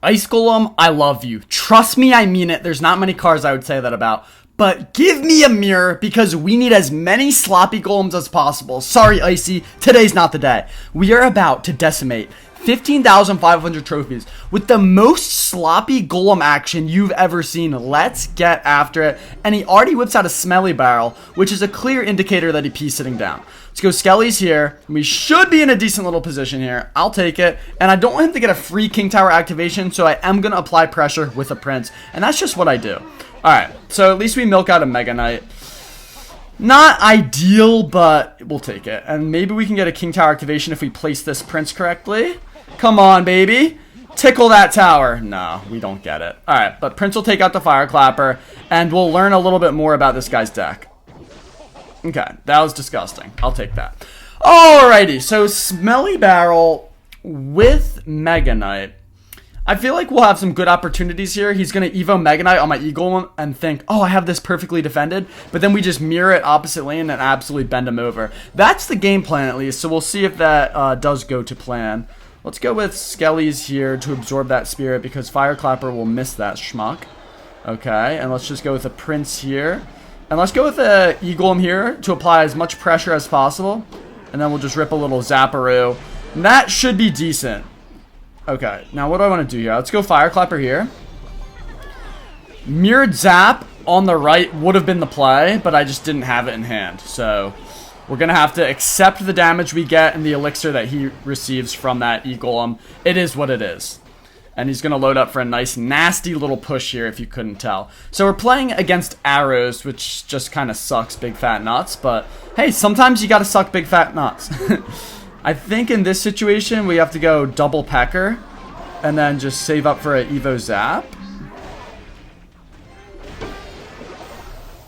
Ice Golem, I love you. Trust me, I mean it. There's not many cards I would say that about. But give me a mirror because we need as many sloppy golems as possible. Sorry, Icy, today's not the day. We are about to decimate 15,500 trophies with the most sloppy golem action you've ever seen. Let's get after it. And he already whips out a smelly barrel, which is a clear indicator that he pees sitting down. Let's go Skelly's here. We should be in a decent little position here. I'll take it. And I don't want him to get a free King Tower activation, so I am going to apply pressure with a Prince. And that's just what I do. Alright, so at least we milk out a Mega Knight. Not ideal, but we'll take it. And maybe we can get a King Tower activation if we place this Prince correctly. Come on, baby. Tickle that tower. No, we don't get it. Alright, but Prince will take out the Fire Clapper, and we'll learn a little bit more about this guy's deck. Okay, that was disgusting. I'll take that. Alrighty, so Smelly Barrel with Mega Knight. I feel like we'll have some good opportunities here. He's going to Evo Mega Knight on my Eagle and think, oh, I have this perfectly defended. But then we just mirror it opposite lane and absolutely bend him over. That's the game plan at least, so we'll see if that does go to plan. Let's go with Skelly's here to absorb that spirit because Fire Clapper will miss that schmuck. Okay, and let's just go with a Prince here. And let's go with a Eagle here to apply as much pressure as possible. And then we'll just rip a little Zapparoo. And that should be decent. Okay, now what do I want to do here? Let's go Fire Clapper here. Mirrored Zap on the right would have been the play, but I just didn't have it in hand. So we're going to have to accept the damage we get and the elixir that he receives from that E-Golem. It is what it is. And he's going to load up for a nice, nasty little push here, if you couldn't tell. So we're playing against arrows, which just kind of sucks big fat nuts. But hey, sometimes you got to suck big fat nuts. I think in this situation, we have to go double Pecker. And then just save up for an Evo Zap.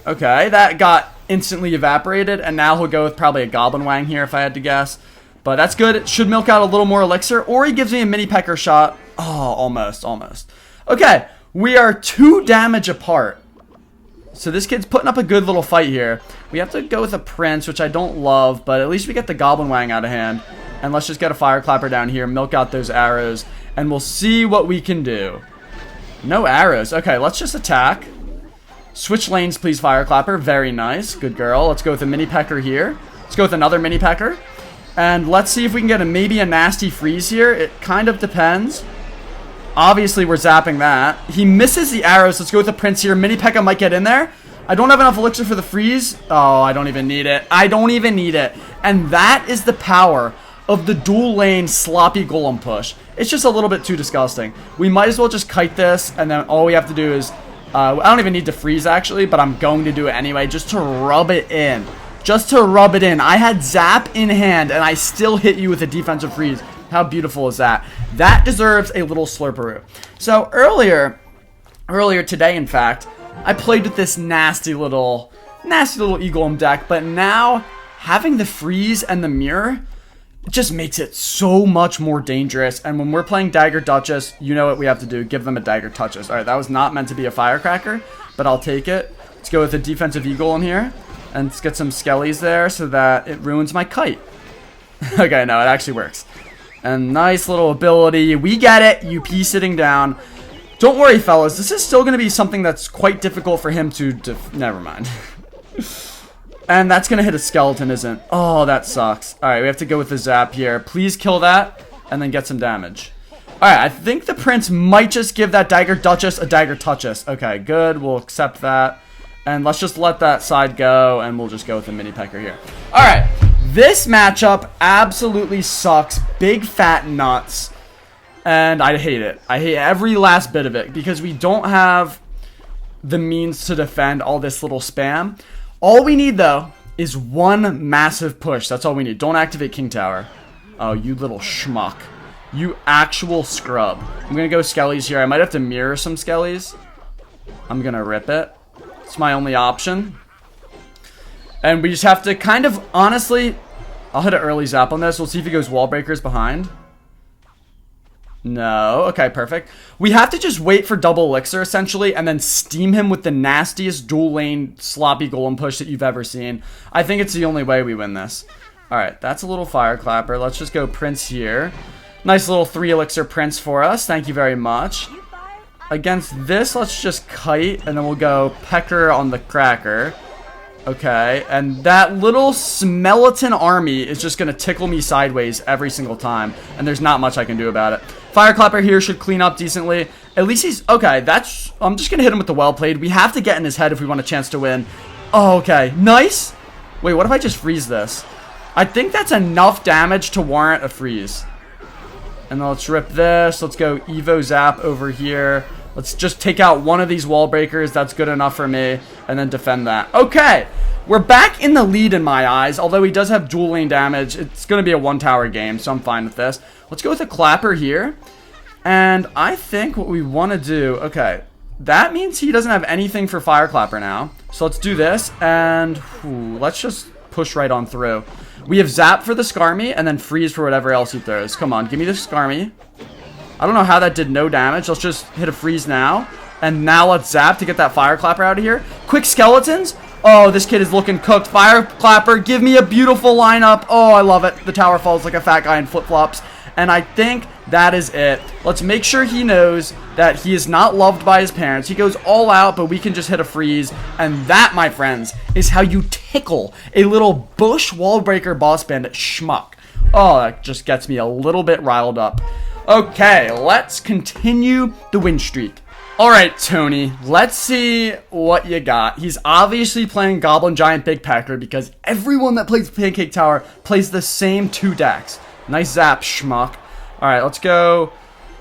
Okay, that got instantly evaporated. And now he'll go with probably a Goblin Wang here, if I had to guess. But that's good. It should milk out a little more elixir. Or he gives me a mini Pecker shot. Oh, almost. Okay, we are 2 damage apart. So this kid's putting up a good little fight here. We have to go with a Prince, which I don't love, but at least we get the Goblin Wang out of hand. And let's just get a Fire Clapper down here, milk out those arrows, and we'll see what we can do. No arrows. Okay, let's just attack. Switch lanes, please, Fire Clapper. Very nice. Good girl. Let's go with a Mini Pecker here. Let's go with another Mini Pecker. And let's see if we can get maybe a nasty freeze here. It kind of depends. Obviously, we're zapping that. He misses the arrows. Let's go with the Prince here. Mini Pekka might get in there. I don't have enough elixir for the freeze. Oh, I don't even need it. I don't even need it. And that is the power of the dual lane sloppy golem push. It's just a little bit too disgusting. We might as well just kite this, and then all we have to do is... I don't even need to freeze, actually, but I'm going to do it anyway, just to rub it in. Just to rub it in. I had Zap in hand, and I still hit you with a defensive freeze. How beautiful is that? That deserves a little Slurperoo. So earlier today, in fact, I played with this nasty little E-Golem deck, but now having the freeze and the mirror, it just makes it so much more dangerous. And when we're playing Dagger Duchess, you know what we have to do. Give them a Dagger Touches. All right, that was not meant to be a firecracker, but I'll take it. Let's go with a defensive E-Golem here. And let's get some Skellies there so that it ruins my kite. Okay, no, it actually works. And nice little ability. We get it. UP sitting down. Don't worry, fellas. This is still going to be something that's quite difficult for him to... Never mind. And that's going to hit a skeleton, isn't it? Oh, that sucks. Alright, we have to go with the Zap here. Please kill that. And then get some damage. Alright, I think the Prince might just give that Dagger Duchess a Dagger Touchess. Okay, good. We'll accept that. And let's just let that side go. And we'll just go with the Mini Pecker here. Alright. This matchup absolutely sucks. Big fat nuts. And I hate it. I hate every last bit of it. Because we don't have the means to defend all this little spam. All we need, though, is one massive push. That's all we need. Don't activate King Tower. Oh, you little schmuck. You actual scrub. I'm going to go Skellies here. I might have to mirror some Skellies. I'm going to rip it. It's my only option. And we just have to kind of, honestly, I'll hit an early Zap on this. We'll see if he goes Wall Breakers behind. No. Okay, perfect. We have to just wait for double elixir, essentially, and then steam him with the nastiest dual lane sloppy golem push that you've ever seen. I think it's the only way we win this. Alright, that's a little fire clapper. Let's just go Prince here. Nice little 3 elixir prince for us. Thank you very much. Against this, let's just kite, and then we'll go pecker on the cracker. Okay, and that little skeleton army is just going to tickle me sideways every single time, and there's not much I can do about it. Fireclapper here should clean up decently. At least he's... Okay, that's... I'm just going to hit him with the well played. We have to get in his head if we want a chance to win. Oh, okay. Nice. Wait, what if I just freeze this? I think that's enough damage to warrant a freeze. And then let's rip this. Let's go Evo Zap over here. Let's just take out one of these wall breakers. That's good enough for me. And then defend that. Okay. We're back in the lead in my eyes. Although he does have dual lane damage. It's going to be a 1-tower game. So I'm fine with this. Let's go with a clapper here. And I think what we want to do... Okay. That means he doesn't have anything for Fireclapper now. So let's do this. And let's just push right on through. We have Zap for the Skarmy. And then Freeze for whatever else he throws. Come on. Give me the Skarmy. I don't know how that did no damage. Let's just hit a freeze now. And now let's Zap to get that Fireclapper out of here. Quick skeletons. Oh, this kid is looking cooked. Fireclapper, give me a beautiful lineup. Oh, I love it. The tower falls like a fat guy in flip-flops. And I think that is it. Let's make sure he knows that he is not loved by his parents. He goes all out, but we can just hit a freeze. And that, my friends, is how you tickle a little bush wall breaker boss bandit schmuck. Oh, that just gets me a little bit riled up. Okay, let's continue the win streak. Alright, Tony, let's see what you got. He's obviously playing Goblin Giant Big Pecker because everyone that plays Pancake Tower plays the same 2 decks. Nice Zap, schmuck. Alright, let's go.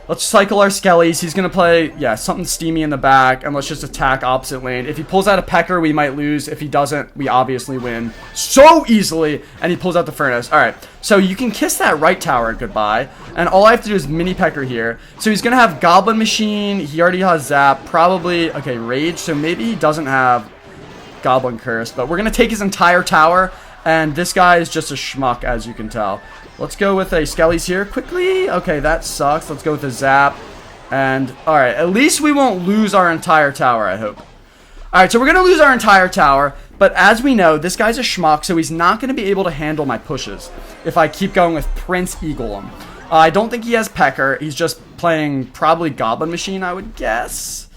Let's cycle our Skellies. He's going to play, yeah, something steamy in the back, and let's just attack opposite lane. If he pulls out a Pecker, we might lose. If he doesn't, we obviously win so easily, and he pulls out the Furnace. Alright, so you can kiss that right tower goodbye, and all I have to do is mini Pecker here. So he's going to have Goblin Machine. He already has Zap, probably, okay, Rage, so maybe he doesn't have Goblin Curse, but we're going to take his entire tower, and this guy is just a schmuck, as you can tell. Let's go with a Skellies here quickly. Okay, that sucks. Let's go with a Zap. And, alright, at least we won't lose our entire tower, I hope. Alright, so we're going to lose our entire tower. But as we know, this guy's a schmuck, so he's not going to be able to handle my pushes if I keep going with Prince Eaglem. I don't think he has Pecker. He's just playing probably Goblin Machine, I would guess.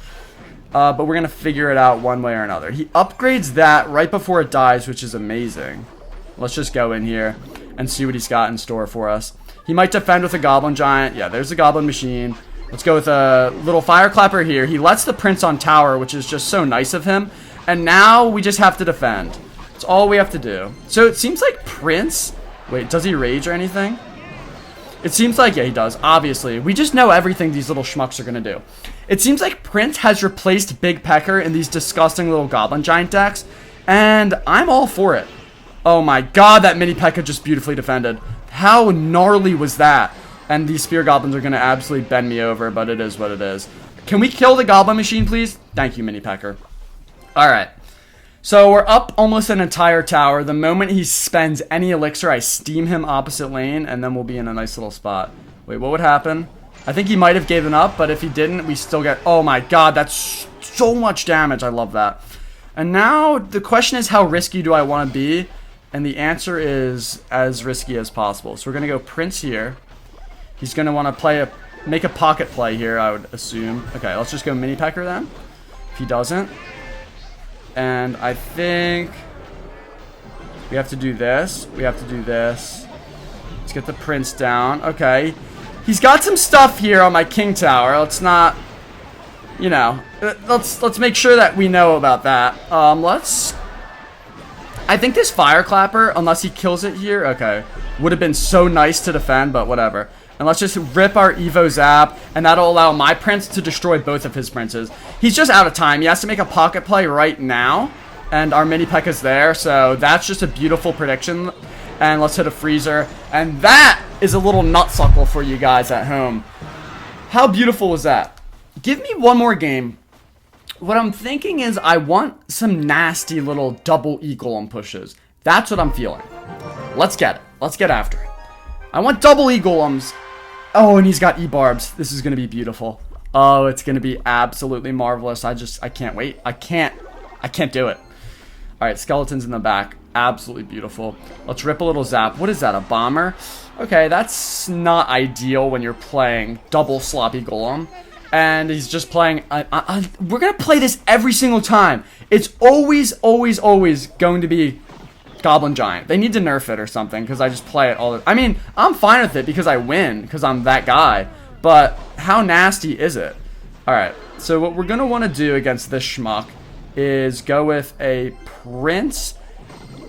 But we're going to figure it out one way or another. He upgrades that right before it dies, which is amazing. Let's just go in here and see what he's got in store for us. He might defend with a Goblin Giant. Yeah, there's a Goblin Machine. Let's go with a little Fireclapper here. He lets the Prince on tower, which is just so nice of him. And now we just have to defend. That's all we have to do. So it seems like Prince... Wait, does he rage or anything? It seems like, yeah, he does, obviously. We just know everything these little schmucks are going to do. It seems like Prince has replaced Big Pecker in these disgusting little Goblin Giant decks. And I'm all for it. Oh my god, that mini P.E.K.K.A just beautifully defended. How gnarly was that? And these Spear Goblins are going to absolutely bend me over, but it is what it is. Can we kill the Goblin Machine, please? Thank you, mini P.E.K.K.A. Alright. So we're up almost an entire tower. The moment he spends any elixir, I steam him opposite lane, and then we'll be in a nice little spot. Wait, what would happen? I think he might have given up, but if he didn't, we still get... Oh my god, that's so much damage. I love that. And now the question is, how risky do I want to be? And the answer is as risky as possible. So we're going to go Prince here. He's going to want to make a pocket play here, I would assume. Okay, let's just go mini Pecker then. If he doesn't. And I think we have to do this. We have to do this. Let's get the Prince down. Okay. He's got some stuff here on my King Tower. Let's not, you know, let's make sure that we know about that. I think this Fireclapper, unless he kills it here, okay, would have been so nice to defend, but whatever. And let's just rip our Evo Zap, and that'll allow my Prince to destroy both of his Princes. He's just out of time. He has to make a pocket play right now, and our mini P.E.K.K.A is there, so that's just a beautiful prediction. And let's hit a freezer, and that is a little nutsuckle for you guys at home. How beautiful was that? Give me one more game. What I'm thinking is I want some nasty little double Golem pushes. That's what I'm feeling. Let's get it. Let's get after it. I want double Golems. Oh, and he's got E-Barbs. This is going to be beautiful. Oh, it's going to be absolutely marvelous. I can't wait. I can't do it. All right, skeletons in the back. Absolutely beautiful. Let's rip a little zap. What is that, a bomber? Okay, that's not ideal when you're playing double sloppy golem. And he's just playing... we're going to play this every single time. It's always, always, always going to be Goblin Giant. They need to nerf it or something, because I just play it all the... I mean, I'm fine with it because I win, because I'm that guy. But how nasty is it? Alright, so what we're going to want to do against this schmuck is go with a Prince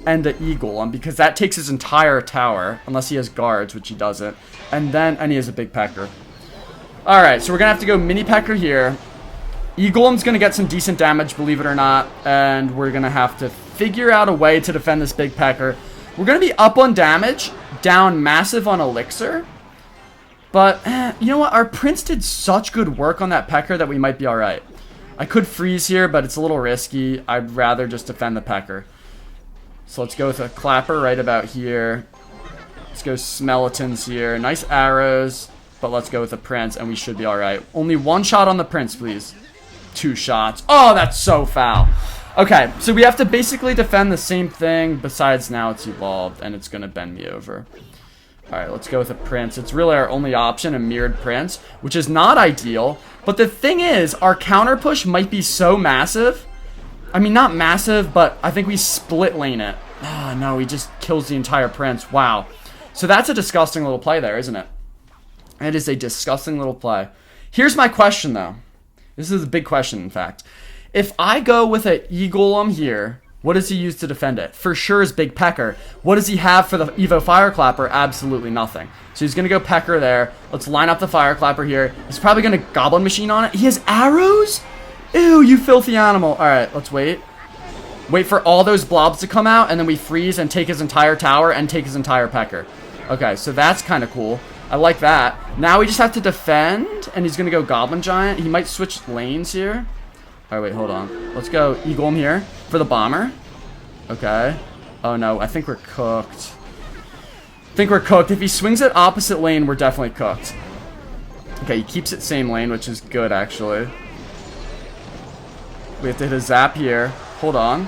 and the E-Golem, because that takes his entire tower, unless he has guards, which he doesn't. And he has a big pecker. Alright, so we're going to have to go mini pecker here. E-Golem's going to get some decent damage, believe it or not. And we're going to have to figure out a way to defend this big pecker. We're going to be up on damage, down massive on Elixir. But, you know what? Our Prince did such good work on that pecker that we might be alright. I could freeze here, but it's a little risky. I'd rather just defend the pecker. So let's go with a clapper right about here. Let's go skeletons here. Nice arrows. But let's go with the Prince, and we should be alright. Only one shot on the Prince, please. 2 shots. Oh, that's so foul. Okay, so we have to basically defend the same thing, besides now it's evolved, and it's going to bend me over. Alright, let's go with a Prince. It's really our only option, a mirrored Prince, which is not ideal. But the thing is, our counter push might be so massive. I mean, not massive, but I think we split lane it. Oh, no, he just kills the entire Prince. Wow. So that's a disgusting little play there, isn't it? It is a disgusting little play. Here's my question, though. This is a big question, in fact. If I go with an E-Golem here, what does he use to defend it? For sure is Big Pecker. What does he have for the Evo Fireclapper? Absolutely nothing. So he's going to go Pecker there. Let's line up the Fireclapper here. He's probably going to Goblin Machine on it. He has arrows? Ew, you filthy animal. All right, let's wait. Wait for all those blobs to come out, and then we freeze and take his entire tower and take his entire Pecker. Okay, so that's kind of cool. I like that. Now we just have to defend, and he's going to go Goblin Giant. He might switch lanes here. All right, wait, hold on. Let's go E-Golem here for the bomber. Okay. Oh, no, I think we're cooked. If he swings it opposite lane, we're definitely cooked. Okay, he keeps it same lane, which is good, actually. We have to hit a zap here. Hold on.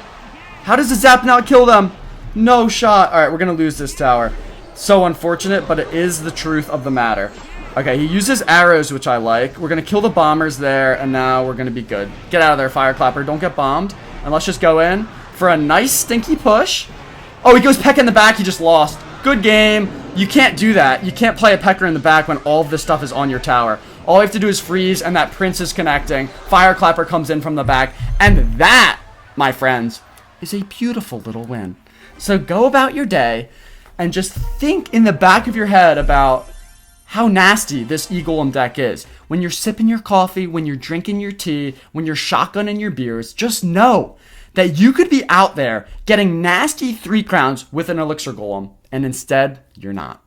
How does the zap not kill them? No shot. All right, we're going to lose this tower. So unfortunate, but it is the truth of the matter. Okay, he uses arrows, which I like. We're going to kill the bombers there, and now we're going to be good. Get out of there, Fireclapper. Don't get bombed. And let's just go in for a nice stinky push. Oh, he goes Peck in the back. He just lost. Good game. You can't do that. You can't play a Pecker in the back when all of this stuff is on your tower. All we have to do is freeze, and that Prince is connecting. Fireclapper comes in from the back. And that, my friends, is a beautiful little win. So go about your day and just think in the back of your head about how nasty this E-Golem deck is. When you're sipping your coffee, when you're drinking your tea, when you're shotgunning your beers, just know that you could be out there getting nasty 3 crowns with an Elixir Golem, and instead, you're not.